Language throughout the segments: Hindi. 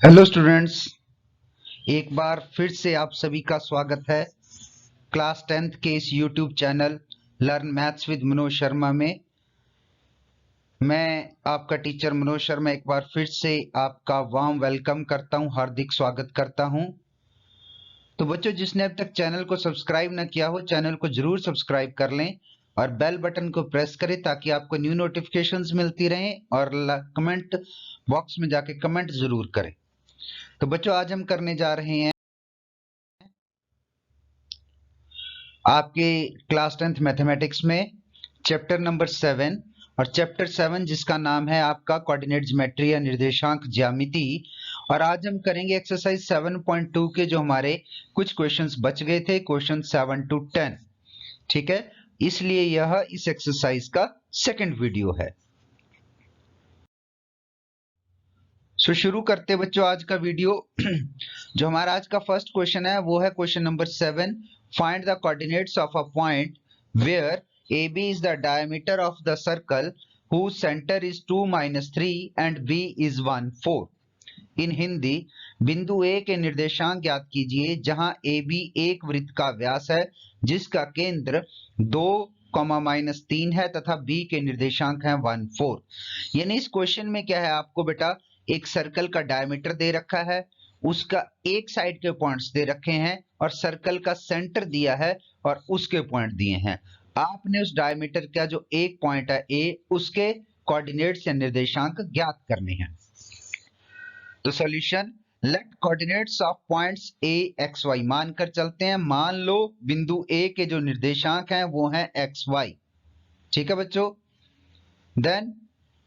हेलो स्टूडेंट्स, एक बार फिर से आप सभी का स्वागत है क्लास 10th के इस YouTube channel learn maths with Manoj Sharma में। मैं आपका टीचर मनोज शर्मा एक बार फिर से आपका वार्म वेलकम करता हूं, हार्दिक स्वागत करता हूं। तो बच्चों, जिसने अब तक चैनल को सब्सक्राइब न किया हो, चैनल को जरूर सब्सक्राइब कर लें और बेल बटन को प्रेस करें ताकि आपको न्यू नोटिफिकेशंस मिलती रहें, और कमेंट बॉक्स में जाके कमेंट जरूर करें। तो बच्चों, आज हम करने जा रहे हैं आपके क्लास 10th मैथमेटिक्स में चैप्टर नंबर 7, और चैप्टर 7 जिसका नाम है आपका कोऑर्डिनेट ज्योमेट्री या निर्देशांक ज्यामिति। और आज हम करेंगे एक्सरसाइज 7.2 के जो हमारे कुछ क्वेश्चंस बच गए थे, क्वेश्चन 7 to 10। ठीक है, इसलिए यह इस एक्सरसाइज का सेकंड वीडियो है। सो शुरू करते बच्चों आज का वीडियो। जो हमारा आज का फर्स्ट क्वेश्चन है वो है question number 7। Find the coordinates of a point where AB is the diameter of the circle whose center is 2 minus 3 and B is 1 4। इन हिंदी, बिंदु A के निर्देशांक ज्ञात कीजिए जहां AB एक वृत्त का व्यास है जिसका केंद्र 2 -3 है तथा B के निर्देशांक हैं 1 4। यानी इस क्वेश्चन में क्या है, आपको बेटा एक सर्कल का डायमीटर दे रखा है, उसका एक साइड के पॉइंट्स दे रखे हैं और सर्कल का सेंटर दिया है और उसके पॉइंट दिए हैं। आपने उस डायमीटर का जो एक पॉइंट है ए, उसके कोऑर्डिनेट्स या निर्देशांक ज्ञात करने हैं। तो solution, let coordinates of points A x y मानकर चलते हैं। मान लो बिंदु ए के जो निर्देशांक हैं वो हैं एक्स वाई। ठीक है बच्चों। Then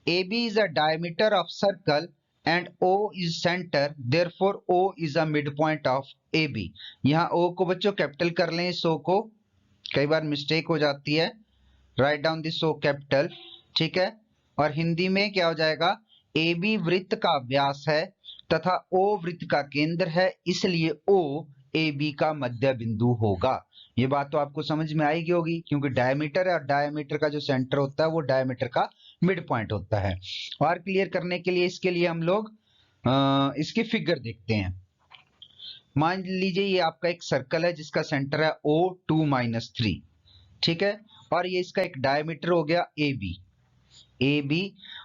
AB is a diameter of circle and O is center, therefore O is a midpoint of AB। यहाँ O को बच्चों कैपिटल कर लें, इस O को, कई बार मिस्टेक हो जाती है। Write down this O capital. ठीक है, और हिंदी में क्या हो जाएगा, AB वृत्त का व्यास है तथा O वृत्त का केंद्र है, इसलिए O AB का मध्य बिंदु होगा। ये बात तो आपको समझ में आएगी होगी, क्योंकि डायमीटर है और डायमीटर का जो सेंटर होता है वो डायमीटर का मिड पॉइंट होता है। और क्लियर करने के लिए इसके लिए हम लोग इसकी फिगर देखते हैं। मान लीजिए ये आपका एक सर्कल है जिसका सेंटर है O 2 -3। ठीक है, और ये इसका एक डायमीटर हो गया AB।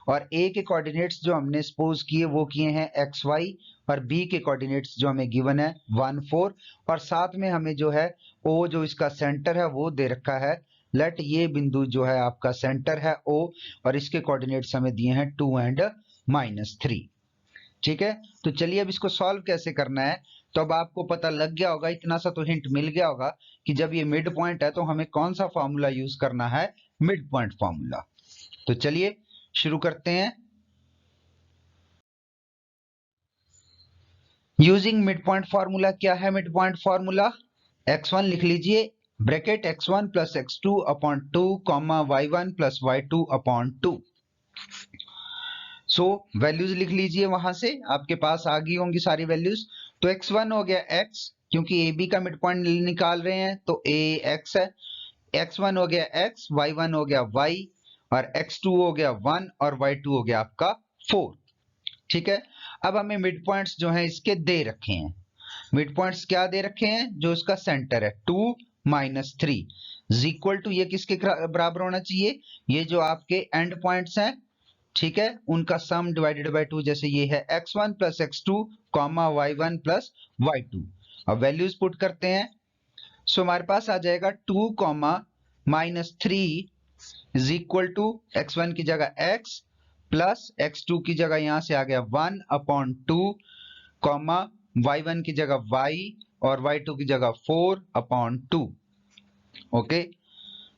और A के कोऑर्डिनेट्स जो हमने सपोज किए वो किए हैं XY, और B के कोऑर्डिनेट्स जो हमें गिवन है 1 4, और साथ में हमें जो है O जो इसका सेंटर है वो दे रखा है। लेट ये बिंदु जो है आपका सेंटर है O, और इसके कोऑर्डिनेट्स हमें दिए हैं 2 and -3। ठीक है, तो चलिए अब इसको सॉल्व कैसे करना है। तो अब आपको पता लग गया होगा, इतना सा तो हिंट मिल गया होगा कि जब ये मिड पॉइंट है तो हमें कौन सा फॉर्मूला यूज करना है, मिड पॉइंट फॉर्मूला। तो चलिए शुरू करते हैं। यूजिंग मिड पॉइंट फॉर्मूला, क्या है मिड पॉइंट फॉर्मूला, x1 लिख लीजिए, bracket x1 plus x2 upon 2 comma y1 plus y2 upon 2। So values लिख लीजिए, वहां से आपके पास आ गई होंगी सारी वैल्यूज। तो x1 हो गया x, क्योंकि AB का मिड पॉइंट निकाल रहे हैं तो A x है। x1 हो गया x, y1 हो गया y, और x2 हो गया 1, और y2 हो गया आपका 4। ठीक है, अब हमें मिड पॉइंट्स जो हैं इसके दे रखे हैं। मिड पॉइंट्स क्या दे रखे हैं, जो इसका सेंटर है 2 -3 इज इक्वल टू, ये किसके बराबर होना चाहिए, ये जो आपके एंड पॉइंट्स हैं, ठीक है, उनका सम डिवाइडेड बाय 2। जैसे ये है x1 plus x2 comma y1 plus y2। अब वैल्यूज पुट करते हैं। सो हमारे पास आ जाएगा 2 -3 इज इक्वल टू x1 की जगह x प्लस x2 की जगह यहां से आ गया 1 अपॉन 2 कॉमा y1 की जगह y और y2 की जगह 4 अपॉन 2। ओके,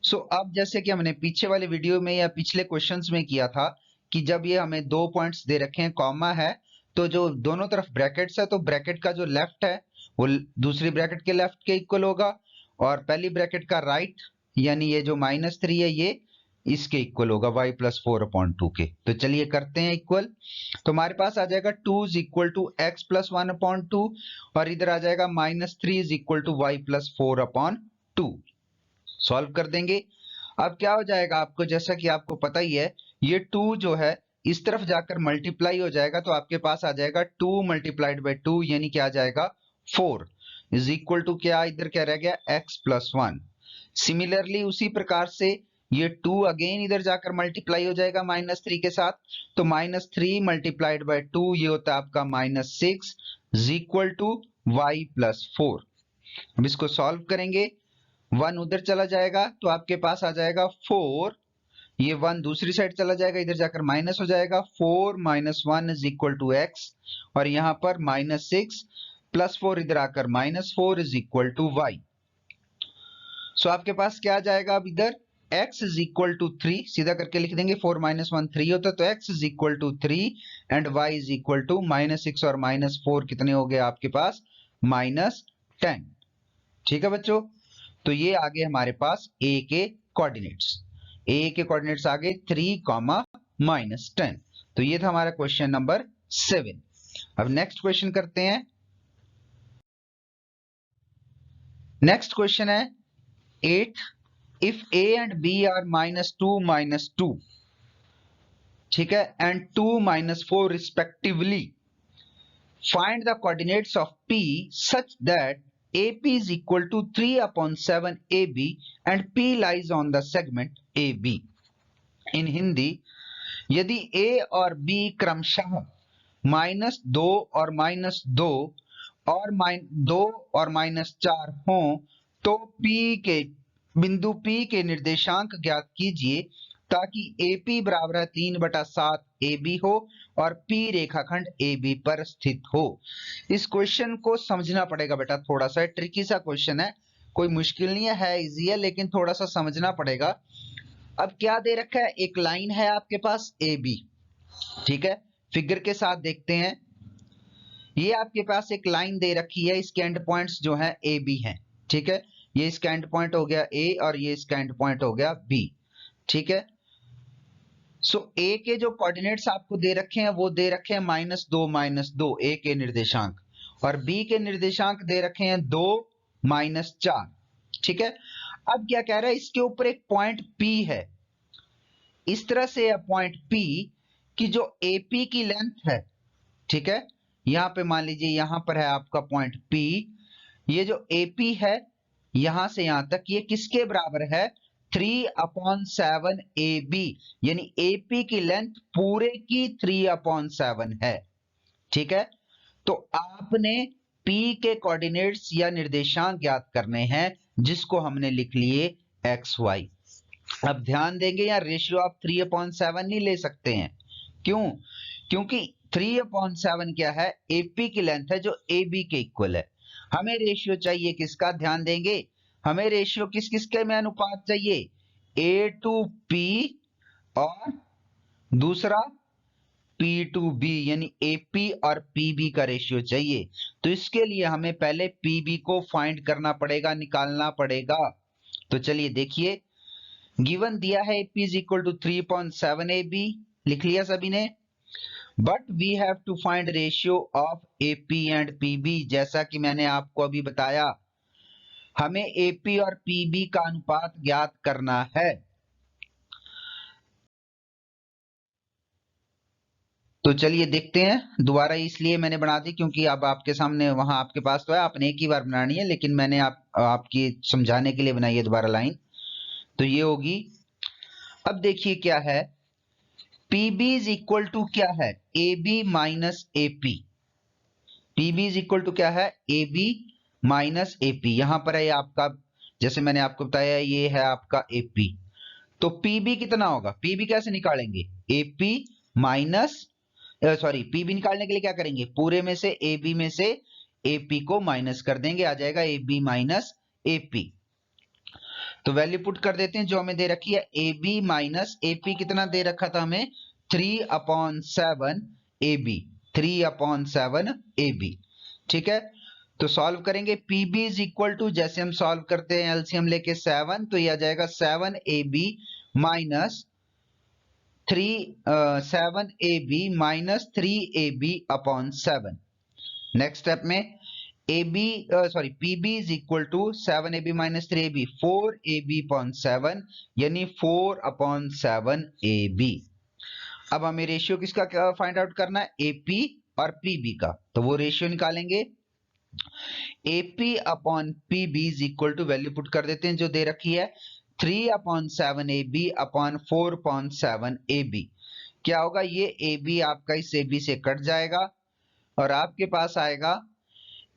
सो अब जैसे कि हमने पीछे वाले वीडियो में या पिछले क्वेश्चंस में किया था कि जब ये हमें दो पॉइंट्स दे रखे हैं, कॉमा है, तो जो दोनों तरफ ब्रैकेट्स है तो ब्रैकेट का जो लेफ्ट है वो दूसरी ब्रैकेट के लेफ्ट के इक्वल होगा, और पहली ब्रैकेट का राइट यानी ये जो -3 है ये इसके इक्वल होगा y प्लस 4 अपॉन 2 के। तो चलिए करते हैं इक्वल। तो हमारे पास आ जाएगा 2 is equal to x plus 1 upon 2, और इधर आ जाएगा -3 is equal to y plus 4 upon 2। Solve कर देंगे। अब क्या हो जाएगा आपको, जैसा कि आपको पता ही है, ये 2 जो है इस तरफ जाकर मल्टीप्लाई हो जाएगा तो आपके पास आ जाएगा 2 मल्टीप्लाइड बाई 2 यानी क्या आ जाएगा 4 इज इक्वल टू क्या इधर क्या रह गया x प्लस 1। सिमिलरली उसी प्रकार से ये 2 अगेन इधर जाकर मल्टीप्लाई हो जाएगा -3 के साथ, तो -3 मल्टीप्लाइड बाई 2 ये होता है आपका -6 is equal to y plus 4। अब इसको सॉल्व करेंगे, 1 उधर चला जाएगा तो आपके पास आ जाएगा 4, ये 1 दूसरी साइड चला जाएगा, इधर जाकर माइनस हो जाएगा, 4 minus 1 is equal to x, और यहाँ पर -6 प्लस 4 इधर आकर -4 इज इक्वल टू y। सो आपके पास क्या आ जाएगा अब इधर x इज इक्वल टू 3, सीधा करके लिख देंगे, 4 माइनस 1 3 होता है, तो x is equal to 3 and y is equal to -6 और -4 कितने हो गए आपके पास -10। ठीक है बच्चों, तो ये आ गए हमारे पास a के कोऑर्डिनेट्स। a के कोऑर्डिनेट्स आ गए 3, -10। तो ये था हमारा क्वेश्चन नंबर 7। अब नेक्स्ट क्वेश्चन करते हैं। नेक्स्ट क्वेश्चन है 8, if a and b are -2 -2, ठीक है, and 2 -4 respectively, find the coordinates of p such that AP is equal to 3/7 AB and P lies on the segment AB। इन हिंदी, यदि A और B क्रमशः -2 और -2 और -2 और -4 हों तो बिंदु P के निर्देशांक ज्ञात कीजिए ताकि AP बराबर है 3/7 AB हो और P रेखाखंड AB पर स्थित हो। इस क्वेश्चन को समझना पड़ेगा बेटा, थोड़ा सा ट्रिकी सा क्वेश्चन है, कोई मुश्किल नहीं है, इजी है, लेकिन थोड़ा सा समझना पड़ेगा। अब क्या दे रखा है, एक लाइन है आपके पास AB, ठीक है, फिगर के साथ देखते हैं। ये आपके पास एक लाइन दे रखी है, इसके एंड पॉइंट्स जो है AB हैं, ठीक है, ये इसका एंड पॉइंट हो गया A और ये इसका एंड पॉइंट हो गया B, ठीक है। सो A के जो कोऑर्डिनेट्स आपको दे रखे हैं वो दे रखे हैं -2 -2 A के निर्देशांक, और B के निर्देशांक दे रखे हैं 2 -4, ठीक है। अब क्या कह रहा है, इसके ऊपर एक पॉइंट P है, इस तरह से पॉइंट P की जो AP की लेंथ है, ठीक है, यहां पे मान लीजिए यहां पर है आपका पॉइंट P, ये जो AP है यहां से यहां तक ये किसके बराबर है 3/7 AB, यानी AP की लेंथ पूरे की 3/7 है, ठीक है। तो आपने P के कोऑर्डिनेट्स या निर्देशांक ज्ञात करने हैं जिसको हमने लिख लिए XY। अब ध्यान देंगे यार, रेशियो आप 3/7 नहीं ले सकते हैं, क्यों? क्योंकि 3/7 क्या है, AP की लेंथ है जो AB के इक्वल है। हमें रेशियो चाहिए किसका, ध्यान देंगे, हमें रेशियो किस किस के में अनुपात चाहिए, A to P और दूसरा P to B, यानी AP और PB का रेशियो चाहिए। तो इसके लिए हमें पहले PB को फाइंड करना पड़ेगा, निकालना पड़ेगा। तो चलिए देखिए, गिवन दिया है AP is equal to 3/7 AB, लिख लिया सभी ने, but we have to find ratio of AP and PB। जैसा कि मैंने आपको अभी बताया, हमें AP और PB का अनुपात ज्ञात करना है। तो चलिए देखते हैं, दोबारा इसलिए मैंने बना दी क्योंकि अब आपके सामने वहां आपके पास तो है, आपने एक ही बार बनानी है, लेकिन मैंने आपकी समझाने के लिए बनाई है दोबारा लाइन। तो ये होगी, अब देखिए क्या है, PB इज इक्वल टू क्या है, AB minus AP। PB is equal to क्या है, AB माइनस AP। यहां पर है आपका, जैसे मैंने आपको बताया, ये है आपका AP। तो PB कितना होगा, PB कैसे निकालेंगे, AP माइनस, सॉरी, PB निकालने के लिए क्या करेंगे, पूरे में से AB में से AP को माइनस कर देंगे, आ जाएगा AB माइनस AP। तो वैल्यू पुट कर देते हैं जो हमें दे रखी है, AB माइनस AP कितना दे रखा था हमें, 3/7 AB, 3/7 AB, ठीक है। तो सॉल्व करेंगे, PB इज इक्वल टू, जैसे हम सॉल्व करते हैं एलसीएम लेके 7, तो ये आ जाएगा 7AB minus 7AB minus 3AB/7। Next step में PB is equal to 7AB minus 3AB, 4AB/7, यानी 4/7 AB। अब हमें रेशियो किसका फाइंड आउट करना है, एपी और पीबी का। तो वो रेशियो निकालेंगे, AP upon PB is equal to, value put कर देते हैं जो दे रखी है, 3/7 AB अपॉन 4/7 AB। क्या होगा, ये AB आपका इस AB से कट जाएगा और आपके पास आएगा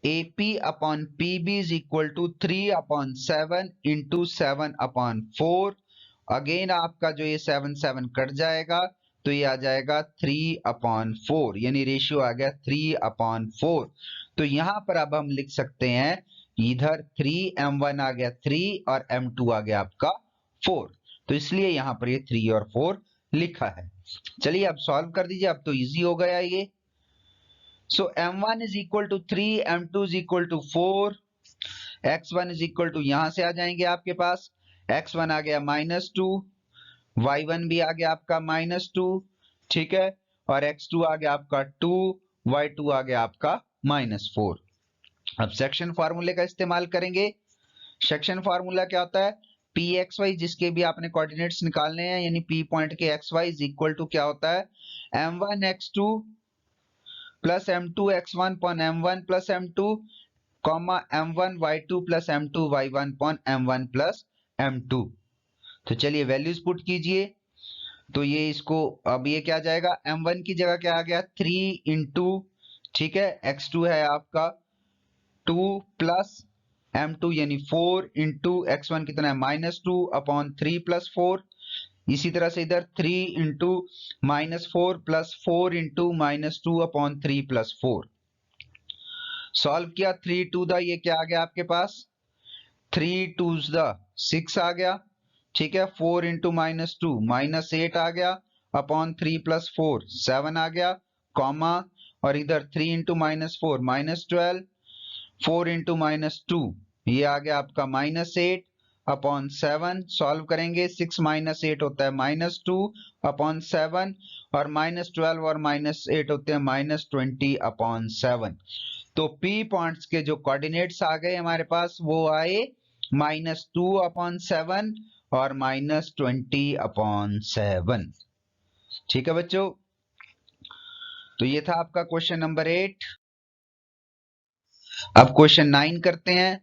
AP upon PB is equal to 3/7 into 7/4। Again आपका जो ये 7 कट जाएगा तो ये आ जाएगा 3/4, यानी रेशियो आ गया 3/4। तो यहां पर अब हम लिख सकते हैं, इधर 3m1 आ गया 3 और m2 आ गया आपका 4, तो इसलिए यहां पर ये 3 और 4 लिखा है। चलिए अब सॉल्व कर दीजिए, अब तो इजी हो गया ये। So m1 is equal to 3, m2 is equal to 4, x1 is equal to, यहां से आ जाएंगे आपके पास, x1 आ गया -2, y1 भी आ गया आपका -2, ठीक है, और x2 आ गया आपका 2, y2 आ गया आपका -4। अब सेक्शन फार्मूले का इस्तेमाल करेंगे। सेक्शन फार्मूला क्या होता है, पी एक्स वाई, जिसके भी आपने कोऑर्डिनेट्स निकालने हैं, यानी पी पॉइंट के x y is equal to क्या होता है, m1 x2 plus m2 x1 upon m1 plus m2 comma m1 y2 plus m2 y1 upon m1 plus m2। तो चलिए वैल्यूज पुट कीजिए। तो ये इसको, अब ये क्या जाएगा, m1 की जगह क्या आ गया 3 इंटू, ठीक है, x2 है आपका 2 प्लस m2 यानी 4 इंटू x1 कितना है -2 अपॉन 3 प्लस 4। इसी तरह से इधर 3 into -4 plus 4 into -2 upon 3 plus 4। Solve किया, 3 टू द, ये क्या आ गया आपके पास, 3 टू द 6 आ गया, ठीक है, 4 इंटू -2 -8 आ गया अपॉन 3 प्लस 4 7 आ गया, कॉमा, और इधर 3 इंटू -4 -12, 4 इंटू -2 ये आ गया आपका -8 अपॉन 7। सॉल्व करेंगे, 6 -8 होता है -2 अपॉन 7 और -12 और -8 होते हैं -20 अपॉन 7। तो P पॉइंट्स के जो कोऑर्डिनेट्स आ गए हमारे पास वो आए -2 अपॉन 7 और -20 अपॉन 7। ठीक है बच्चों, तो ये था आपका क्वेश्चन नंबर 8। अब क्वेश्चन 9 करते हैं।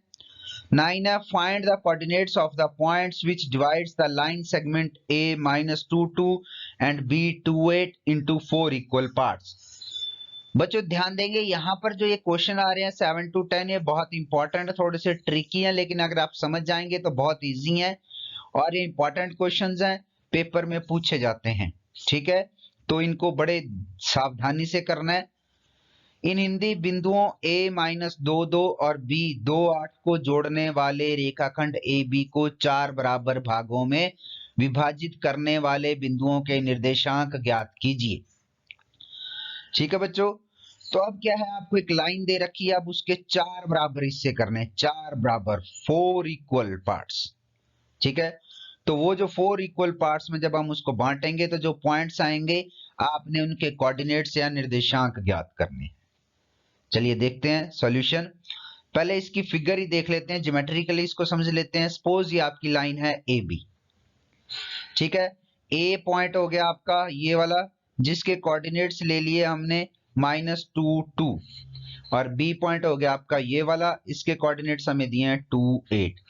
9 है, find the coordinates of the points which divides the line segment A -22 and B 28 into 4 equal parts. बच्चों ध्यान देंगे, यहाँ पर जो ये क्वेश्चन आ रहे हैं 7 to 10, ये बहुत इंपॉर्टेंट है, थोड़े से ट्रिकी हैं, लेकिन अगर आप समझ जाएंगे तो बहुत इजी हैं और ये इंपॉर्टेंट क्वेश्चंस हैं, पेपर में पूछे जाते हैं। ठीक है, तो इनको बड़े सावधानी से करना है। इन हिंदी बिंदुओं a -22 और b 28 को जोड़ने वाले रेखाखंड AB को 4 बराबर भागों में विभाजित करने वाले बिंदुओं के निर्देशांक ज्ञात कीजिए। ठीक है बच्चों, तो अब क्या है, आपको एक लाइन दे रखी है, अब उसके 4 बराबर हिस्से करने, 4 बराबर 4 इक्वल पार्ट्स। ठीक है, तो वो जो 4 इक्वल पार्ट्स में जब हम उसको बांटेंगे तो जो पॉइंट्स आएंगे आपने उनके कोऑर्डिनेट्स या निर्देशांक ज्ञात करने। चलिए देखते हैं सॉल्यूशन। पहले इसकी फिगर ही देख लेते हैं, ज्योमेट्रिकली इसको समझ लेते हैं। सपोज ये आपकी लाइन है ए बी, ठीक है, ए पॉइंट हो गया आपका ये वाला, जिसके कोऑर्डिनेट्स ले लिए हमने -2 2, और बी पॉइंट हो गया आपका ये वाला, इसके कोऑर्डिनेट्स हमें दिए हैं 2 8।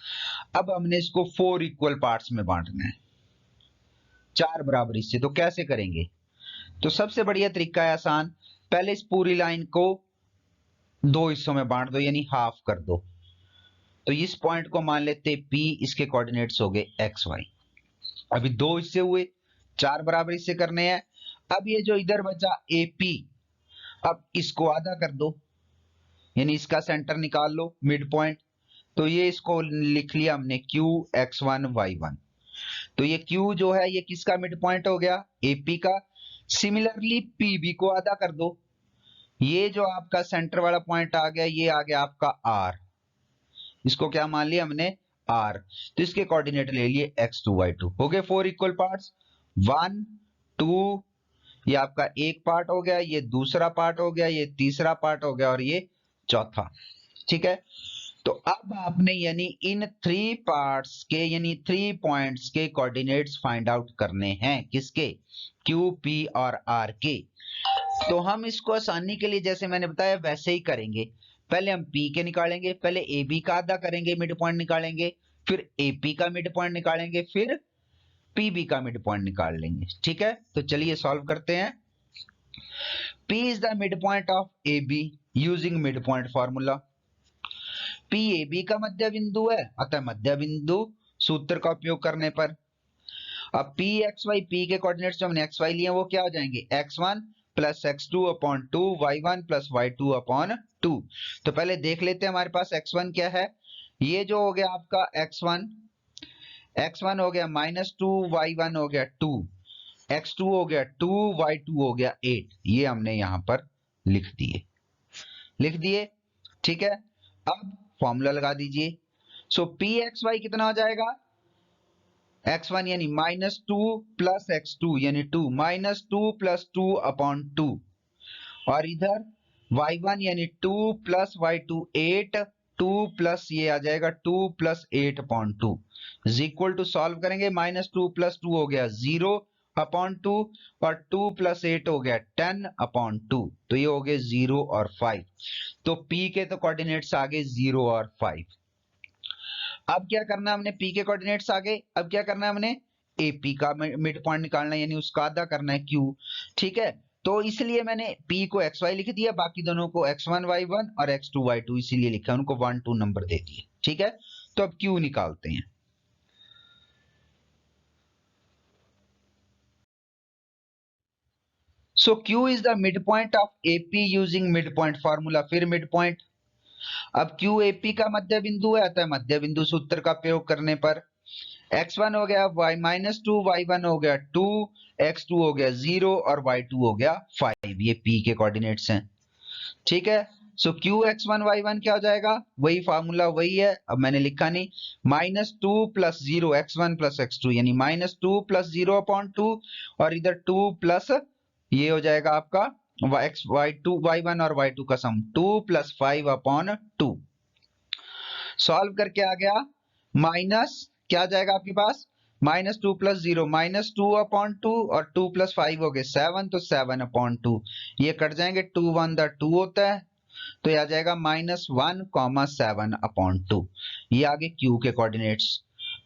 अब हमने इसको 4 इक्वल पार्ट्स में बांटना है, 4 बराबर हिस्से। तो कैसे करेंगे, तो सबसे बढ़िया तरीका है आसान, पहले इस पूरी लाइन को 2 हिस्सों में बांट दो, यानी हाफ कर दो। तो इस पॉइंट को मान लेते P, इसके कोऑर्डिनेट्स हो गए x y। अभी 2 हिस्से हुए, 4 बराबर हिस्से करने हैं। अब ये जो इधर बचा AP, अब इसको आधा कर दो, यानी इसका सेंटर निकाल लो, मिड पॉइंट। तो ये इसको लिख लिया हमने Q x1 y1। तो ये Q जो है ये किसका मिड पॉइंट हो गया, AP का। सिमिलरली PB को आधा कर दो, ये जो आपका सेंटर वाला पॉइंट आ गया ये आ गया आपका R, इसको क्या मान लिया हमने R। तो इसके कोऑर्डिनेट ले लिए x2 y2, हो गए 4 इक्वल पार्ट्स। 1 2 ये आपका एक पार्ट हो गया, ये दूसरा पार्ट हो गया, ये तीसरा पार्ट हो गया और ये चौथा। ठीक है, तो अब आपने यानी इन 3 पार्ट्स के यानी 3 पॉइंट्स के कोऑर्डिनेट्स फाइंड आउट करने हैं, किसके, क्यू, पी और आर के। तो हम इसको आसानी के लिए जैसे मैंने बताया वैसे ही करेंगे। पहले हम पी के निकालेंगे, पहले ए बी का आधा करेंगे, मिड पॉइंट निकालेंगे, फिर ए पी का मिड पॉइंट निकालेंगे, फिर पी बी का मिड पॉइंट निकाल लेंगे। ठीक है, तो चलिए सॉल्व करते हैं। P is the midpoint of AB using midpoint formula. P AB का मध्य बिंदु है, अतः मध्य बिंदु सूत्र का उपयोग करने पर अब P x y P के कोऑर्डिनेट्स जो हमने x y लिए वो क्या हो जाएंगे, x1 plus x2 upon 2 y1 plus y2 upon 2। तो पहले देख लेते हैं हमारे पास x1 क्या है। ये जो हो गया आपका x1 हो गया -2, y1 हो गया 2, x2 हो गया 2, y2 हो गया 8। ये हमने यहां पर लिख दिए। ठीक है, अब फॉर्मूला लगा दीजिए। सो पी एक्स वाई कितना हो जाएगा, x1 यानी -2 प्लस x2 यानी 2, -2 प्लस 2 अपॉन 2, और इधर y1 यानी 2 प्लस y2 8, 2 प्लस ये आ जाएगा 2 plus 8 upon 2 is equal to, solve करेंगे, -2 प्लस 2 हो गया 0 अपॉन 2 और 2 प्लस 8 हो गया 10 अपॉन 2, तो ये हो गए 0 और 5। तो P के तो कोऑर्डिनेट्स आ गए 0 और 5। अब क्या करना है हमने, P के कोऑर्डिनेट्स आ गए, अब क्या करना है हमने, AP का मिड पॉइंट निकालना है यानी उसका आधा करना है Q। ठीक है, तो इसलिए मैंने P को XY लिख दिया, बाकी दोनों को X1 Y1 और X2 Y2 इसीलिए लिखा, उनको 1 2 नंबर दे दिए। ठीक है, तो अब Q निकालते हैं। So Q is the midpoint of AP using midpoint formula। फिर midpoint, अब Q AP का मध्य बिंदु है, अतः मध्य बिंदु सूत्र का प्रयोग करने पर x1 हो गया -2, y1 हो गया 2, x2 हो गया 0 और y2 हो गया 5। ये P के कोऑर्डिनेट्स हैं। ठीक है, सो Q x1 y1 क्या हो जाएगा, वही फार्मूला वही है, अब मैंने लिखा नहीं, -2 प्लस 0 x1 प्लस x2 यानी -2 प्लस 0 अपॉन 2, और इधर 2 प्लस ये हो जाएगा आपका y2 y1 और y2 का सम 2 प्लस 5 अपॉन 2। सॉल्व करके आ गया माइनस, क्या जाएगा आपके पास, -2 प्लस 0 -2 अपॉन 2 और 2 प्लस 5 हो गए 7, तो 7 अपॉन 2, ये कट जाएंगे, 2 1 2 होता है, तो ये आ जाएगा -1, 7 अपॉन 2। ये आगे Q के कोऑर्डिनेट्स।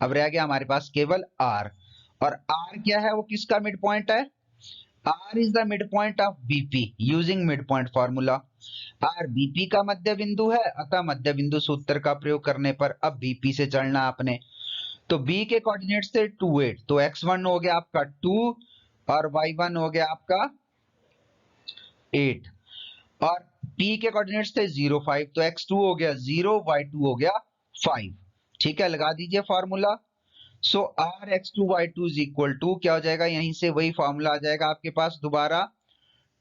अब रह गया हमारे पास केवल R, और R क्या है, वो किसका मिड पॉइंट है, R is the midpoint of BP using midpoint formula। R BP का मध्य बिंदु है, अतः मध्य बिंदु सूत्र का प्रयोग करने पर अब BP से चलना आपने। तो B के कोऑर्डिनेट्स थे 2 8, तो x1 हो गया आपका 2 और y1 हो गया आपका 8, और P के कोऑर्डिनेट्स थे 0 5, तो x2 हो गया 0, y2 हो गया 5। ठीक है, लगा दीजिए formula. So R x2 y2 is equal to क्या हो जाएगा, यहीं से वही फॉर्मूला आ जाएगा आपके पास दोबारा,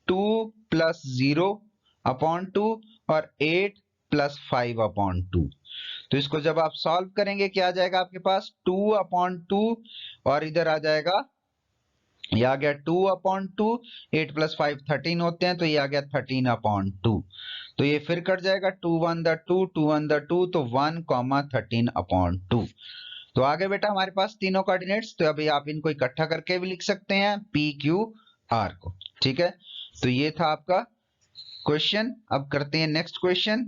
2 प्लस 0 अपॉन 2 और 8 प्लस 5 अपॉन 2। तो इसको जब आप सॉल्व करेंगे क्या आ जाएगा आपके पास, 2 अपॉन 2 और इधर आ जाएगा, ये आ गया 2 अपॉन 2, 8 प्लस 5 13 होते हैं, तो ये आ गया 13 अपॉन 2। तो ये फिर कट जाएगा, 2 1 2, 2 1 2, तो 1 13 अपॉन 2। तो आगे बेटा हमारे पास तीनों कोऑर्डिनेट्स, तो अभी आप इनको इकट्ठा करके भी लिख सकते हैं P Q R को। ठीक है, तो ये था आपका क्वेश्चन। अब करते हैं next question.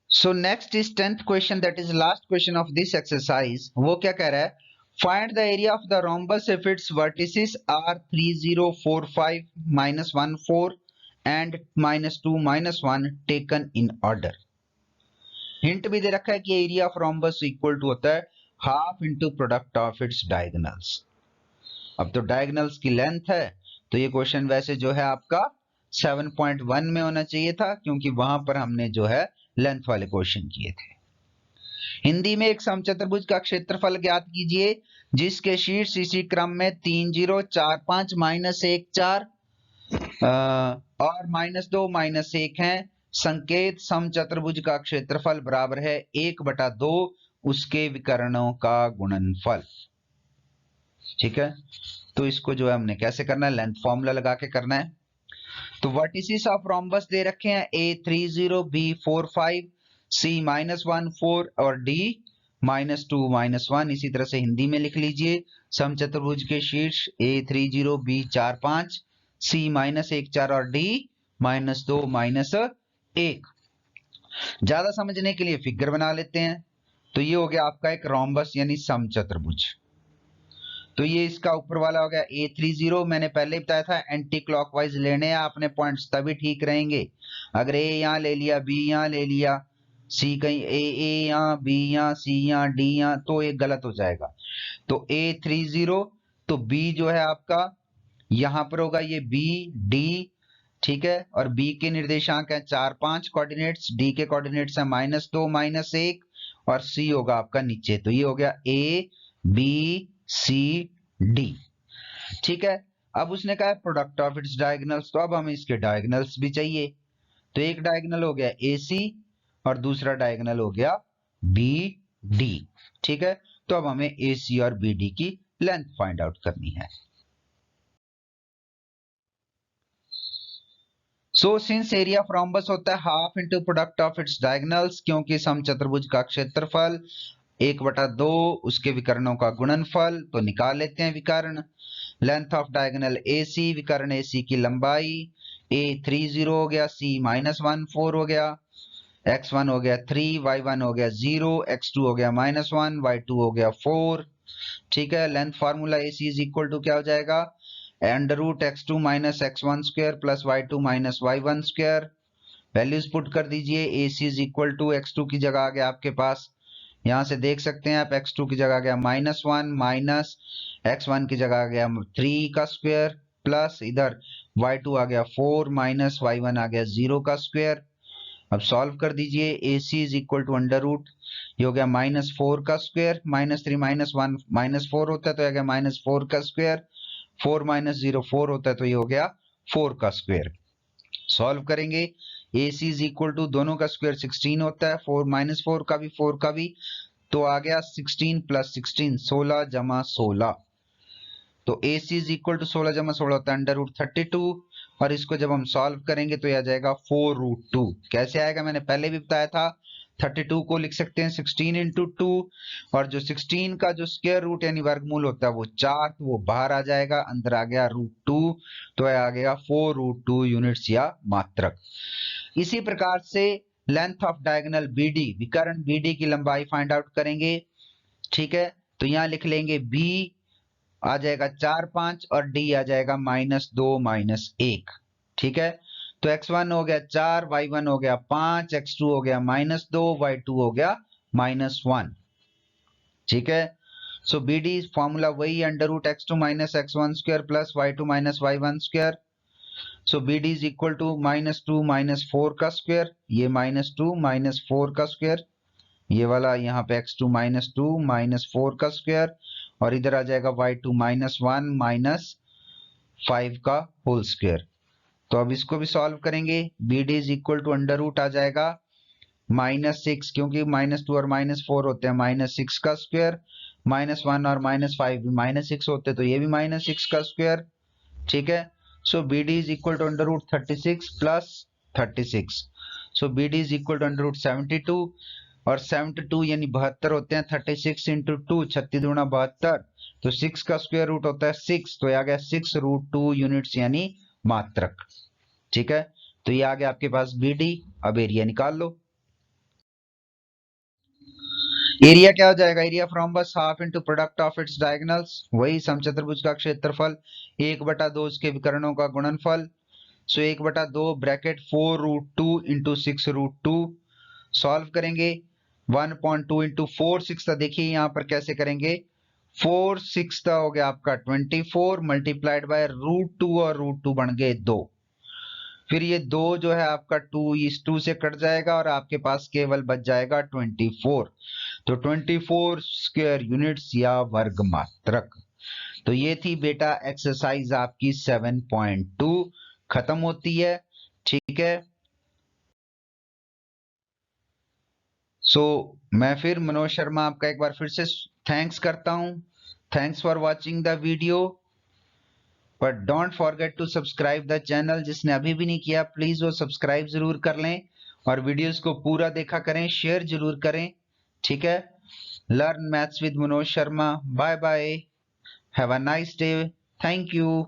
So next is 10th question, that is last question of this exercise. वो क्या कह रहा है, find the area of the rhombus if its vertices are 3 0 4 5 -1 4 and -2 -1 taken in order. Hint भी दे रखा है कि area of rhombus equal to होता है half into product of its diagonals. अब तो डायगोनल्स की लेंथ है, तो ये क्वेश्चन वैसे जो है आपका 7.1 में होना चाहिए था, क्योंकि वहां पर हमने जो है लेंथ वाले क्वेश्चन किए थे। हिंदी में एक समचतुर्भुज का क्षेत्रफल ज्ञात कीजिए जिसके शीर्ष इसी क्रम में 3 0 4 5 -1 4 और -2 -1 है। संकेत समचतुर्भुज का क्षेत्रफल बराबर है 1/2 उसके विकर्णों का गुणनफल। ठीक है, तो इसको जो है हमने कैसे करना है, लेंथ फॉर्मूला लगा के करना है। तो वर्टिसेस ऑफ रोम्बस दे रखे हैं A30, B45, C-1, 4 और D-2, -1। इसी तरह से हिंदी में लिख लीजिए, समचतुर्भुज के शीर्ष A30, B45, C-1, 4 और D-2, -1। ज्यादा समझने के लिए फिगर बना लेते हैं। तो ये हो गया आपका एक रोम्बस यानी समचतुर्भुज। तो ये इसका ऊपर वाला हो गया A30। मैंने पहले बताया था एंटी क्लॉकवाइज लेने हैं आपने पॉइंट्स, तभी ठीक रहेंगे। अगर A यहाँ ले लिया, B यहाँ ले लिया, C कहीं A यहाँ, B यहाँ, C यहाँ, D यहाँ, तो ये गलत हो जाएगा। तो A30, तो B जो है आपका यहाँ पर होगा ये B D, ठीक है, और B के निर्देशांक है 4 5 कोऑर्डिनेट्स, D के कोऑर्डिनेट्स है -2 -1 और C होगा आपका नीचे। तो ये हो गया A B C D, ठीक है। अब उसने कहा है प्रोडक्ट ऑफ इट्स डायगोनल्स, तो अब हमें इसके डायगोनल्स भी चाहिए। तो एक डायगोनल हो गया AC और दूसरा डायगोनल हो गया BD, ठीक है। तो अब हमें AC और BD की लेंथ फाइंड आउट करनी है। So since area of rhombus होता है half into product of its diagonals, क्योंकि समचतुर्भुज का क्षेत्रफल 1/2 उसके विकर्णों का गुणनफल, तो निकाल लेते हैं विकर्ण। लेंथ ऑफ डायगोनल AC, विकर्ण AC की लंबाई A30 हो गया, C-1 4 हो गया, x1 हो गया 3, y1 हो गया 0, x2 हो गया -1, y2 हो गया 4, ठीक है। Length formula AC is equal to क्या हो जाएगा, √x2 - x1 square plus y2 - y1 square. Values put कर दीजिए। AC is equal to x2 की जगह आ गया आपके पास, यहां से देख सकते हैं आप, x2 की जगह आ गया -1 माइनस x1 की जगह आ गया 3 का स्क्वायर प्लस इधर y2 आ गया 4 माइनस y1 आ गया 0 का स्क्वायर। अब सॉल्व कर दीजिए। AC is equal to under root, ये हो गया -4 का स्क्वायर, -3 -1 -4 होता है तो ये गया -4 का स्क्वायर, 4 - 0 4 होता है तो ये हो गया 4 का स्क्वायर। सॉल्व करेंगे। AC इज इक्वल टू दोनों का स्क्वायर 16 होता है, 4 -4 का भी 4 का भी, तो आ गया 16 + 16 16 जमा 16। तो AC इज इक्वल टू 16 जमा 16 होता है √32, और इसको जब हम सॉल्व करेंगे तो यह आ जाएगा 4√2। कैसे आएगा मैंने पहले भी बताया था, 32 को लिख सकते हैं 16 × 2, और जो 16 का जो स्क्वायर रूट यानी वर्गमूल होता है वो 4, तो वो बाहर आ जाएगा, अंदर आ गया √2, तो यह आ गया 4√2 यूनिट्स या मात्रक। इसी प्रकार से लेंथ ऑफ डायगोनल BD, विकर्ण BD की लंबाई फाइंड आउट करेंगे, ठीक है। तो यहाँ लिख लेंगे B आ जाएगा 4 5 और D आ जाएगा -2 -1, ठीक है। तो x1 हो गया 4, y1 हो गया 5, x2 हो गया -2, y2 हो गया -1, ठीक है। सो BD फॉर्मूला वही √x2 - x1 square plus y2 - y1 square. So BD is equal to -2 -4 का स्क्वायर, ये -2 -4 का स्क्वायर, ये वाला यहाँ पे x2 -2 -4 का स्क्वायर, और इधर आ जाएगा y2 -1 -5 का होल स्क्वायर। तो अब इसको भी सॉल्व करेंगे। BD is equal to under root आ जाएगा -6, क्योंकि -2 और -4 होते हैं, -6 का स्क्वायर, -1 और -5 भी -6 होते हैं तो ये भी -6 का स्क्वायर, ठीक है। So BD is equal to under root 36 plus 36। So BD is equal to under root 72, और 72 यानी 72 होते हैं, 36 × 2 36 दूना 72, तो 6 का स्क्वायर रूट होता है 6, तो ये आ गया 6√2 यूनिट्स यानी मात्रक, ठीक है। तो ये आ गया आपके पास BD। अब एरिया निकाल लो। एरिया क्या हो जाएगा, एरिया फ्रॉम बस half into product of its diagonals, वही समचतुर्भुज का क्षेत्रफल 1/2 उसके विकर्णों का गुणनफल। सो 1/2 ब्रैकेट 4√2 × 6√2। सॉल्व करेंगे 1.2 × 4 6, देखिए यहाँ पर कैसे करेंगे, 4 6 हो गया आपका 24 मल्टीप्लाइड बाय √2 और √2 बन गए 2, फिर ये 2 जो है आपका 2 इस 2 से कट जाएगा और आपके पास केवल बच जाएगा 24, तो 24 स्क्वायर यूनिट्स या वर्ग मात्रक। तो ये थी बेटा एक्सरसाइज आपकी 7.2 खत्म होती है, ठीक है। सो मैं फिर मनोज शर्मा आपका एक बार फिर से थैंक्स करता हूं। Thanks for watching the video. But don't forget to subscribe the channel. जिसने अभी भी नहीं किया प्लीज वो सब्सक्राइब जरूर कर लें और वीडियोस को पूरा देखा करें, शेयर जरूर करें, ठीक है। Learn maths with Manoj Sharma. Bye bye, have a nice day, thank you.